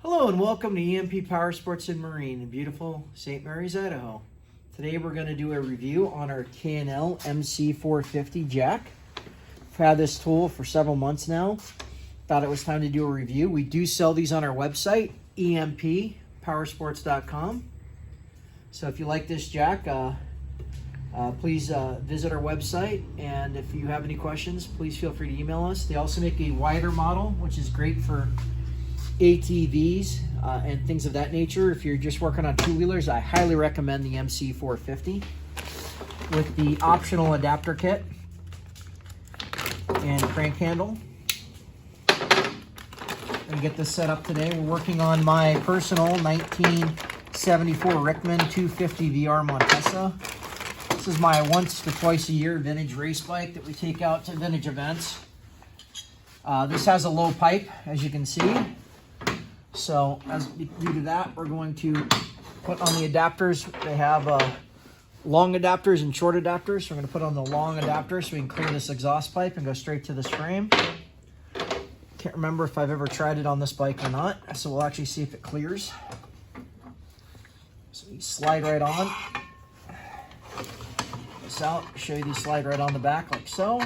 Hello and welcome to EMP Power Sports and Marine in beautiful St. Mary's, Idaho. Today we're going to do a review on our K&L MC450 jack. I've had this tool for several months now. Thought it was time to do a review. We do sell these on our website, emppowersports.com. So if you like this jack, please visit our website, and if you have any questions, please feel free to email us. They also make a wider model, which is great for ATVs and things of that nature. If you're just working on two-wheelers, I highly recommend the MC450 with the optional adapter kit and crank handle. And get this set up today. We're working on my personal 1974 Rickman 250 VR Montesa. This is my once to twice a year vintage race bike that we take out to vintage events. This has a low pipe, as you can see. So due to that, we're going to put on the adapters. They have long adapters and short adapters. So we're going to put on the long adapter so we can clear this exhaust pipe and go straight to this frame. Can't remember if I've ever tried it on this bike or not. So we'll actually see if it clears. So you slide right on. This out, show you these slide right on the back like so.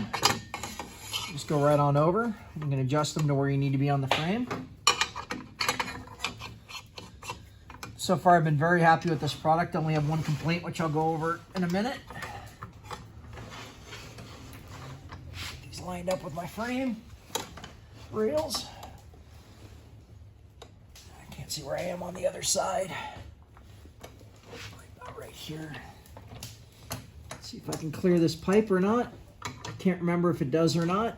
Just go right on over. You can adjust them to where you need to be on the frame. So far, I've been very happy with this product. I only have one complaint, which I'll go over in a minute. These lined up with my frame rails. I can't see where I am on the other side. About right here. Let's see if I can clear this pipe or not. I can't remember if it does or not.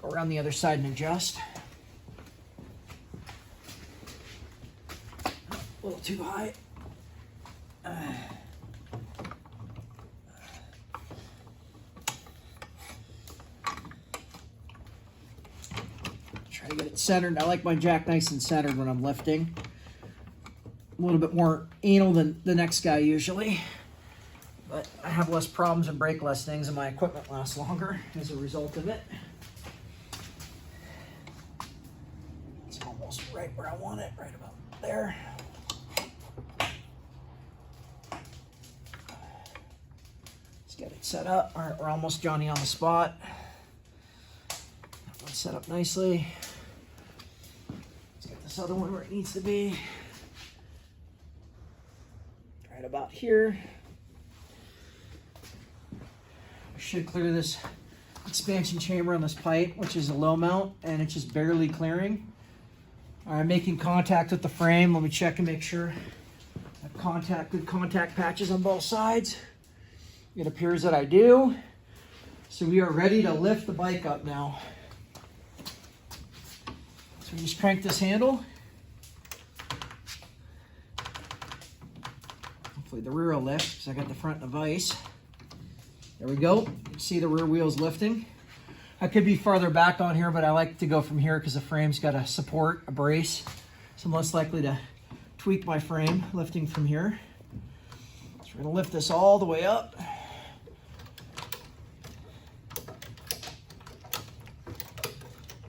Go around the other side and adjust. A little too high. Try to get it centered. I like my jack nice and centered when I'm lifting. A little bit more anal than the next guy usually, but I have less problems and break less things, and my equipment lasts longer as a result of it. It's almost right where I want it, right about there. Get it set up. All right, we're almost Johnny on the spot. That one's set up nicely. Let's get this other one where it needs to be. Right about here. We should clear this expansion chamber on this pipe, which is a low mount, and it's just barely clearing. All right, making contact with the frame. Let me check and make sure I have good contact patches on both sides. It appears that I do. So we are ready to lift the bike up now. So we just crank this handle. Hopefully the rear will lift because I got the front in a vise. There we go. You can see the rear wheels lifting. I could be farther back on here, but I like to go from here because the frame's got a support, a brace. So I'm less likely to tweak my frame lifting from here. So we're gonna lift this all the way up.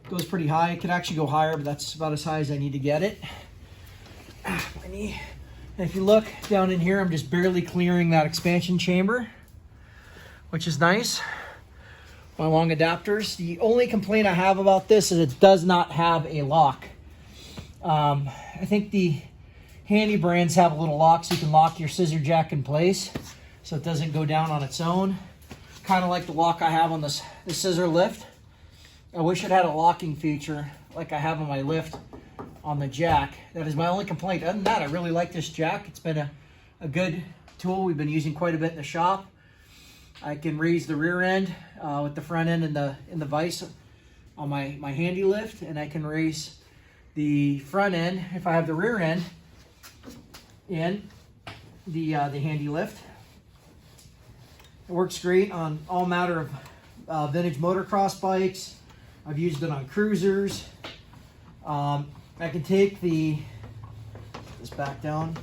Goes pretty high. It could actually go higher, but that's about as high as I need to get it. My knee. And if you look down in here, I'm just barely clearing that expansion chamber, which is nice. My long adapters. The only complaint I have about this is it does not have a lock. I think the Handy brands have a little lock so you can lock your scissor jack in place so it doesn't go down on its own. Kind of like the lock I have on the scissor lift. I wish it had a locking feature like I have on my lift on the jack. That is my only complaint. Other than that, I really like this jack. It's been a good tool we've been using quite a bit in the shop. I can raise the rear end with the front end in the vise on my handy lift, and I can raise the front end if I have the rear end in the handy lift. It works great on all matter of vintage motocross bikes. I've used it on cruisers. I can take this back down.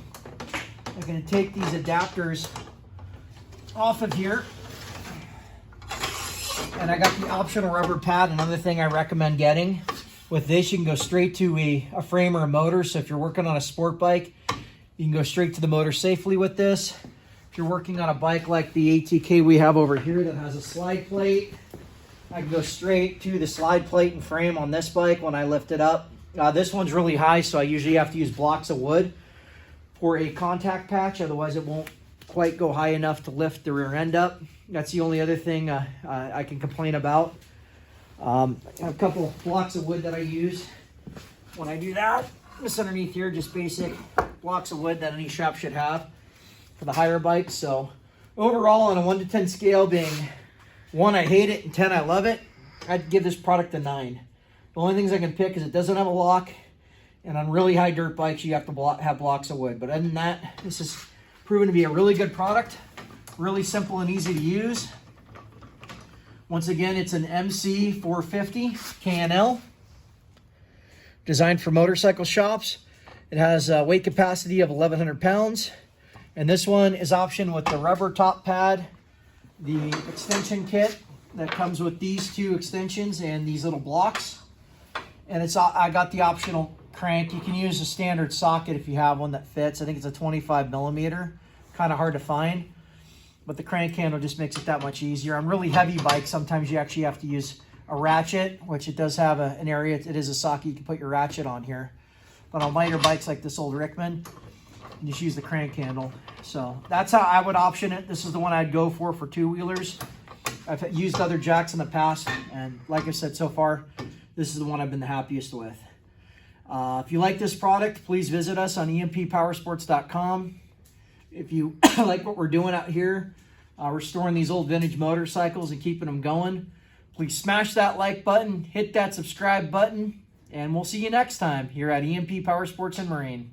I can take these adapters off of here And I got the optional rubber pad. Another thing I recommend getting With this, you can go straight to a frame or a motor. So if you're working on a sport bike, you can go straight to the motor safely with this. If you're working on a bike like the ATK we have over here that has a slide plate, I can go straight to the slide plate and frame on this bike when I lift it up. This one's really high, so I usually have to use blocks of wood for a contact patch. Otherwise, it won't quite go high enough to lift the rear end up. That's the only other thing I can complain about. I have a couple blocks of wood that I use when I do that. This underneath here, just basic blocks of wood that any shop should have for the higher bikes. So overall, on a 1 to 10 scale, being 1 I hate it and 10 I love it, I'd give this product a 9. The only things I can pick is it doesn't have a lock, and on really high dirt bikes you have to have blocks of wood. But other than that, this is proven to be a really good product, really simple and easy to use. Once again, it's an MC450 K&L, designed for motorcycle shops. It has a weight capacity of 1,100 pounds. And this one is optioned with the rubber top pad, the extension kit that comes with these 2 extensions and these little blocks. And I got the optional crank. You can use a standard socket if you have one that fits. I think it's a 25 millimeter, kind of hard to find. But the crank handle just makes it that much easier. On really heavy bikes, sometimes you actually have to use a ratchet, which it does have an area. It is a socket. You can put your ratchet on here. But on lighter bikes like this old Rickman, you just use the crank handle. So that's how I would option it. This is the one I'd go for 2-wheelers. I've used other jacks in the past, and like I said, so far, this is the one I've been the happiest with. If you like this product, please visit us on emppowersports.com. If you like what we're doing out here, restoring these old vintage motorcycles and keeping them going, please smash that like button, hit that subscribe button, and we'll see you next time here at EMP Power Sports and Marine.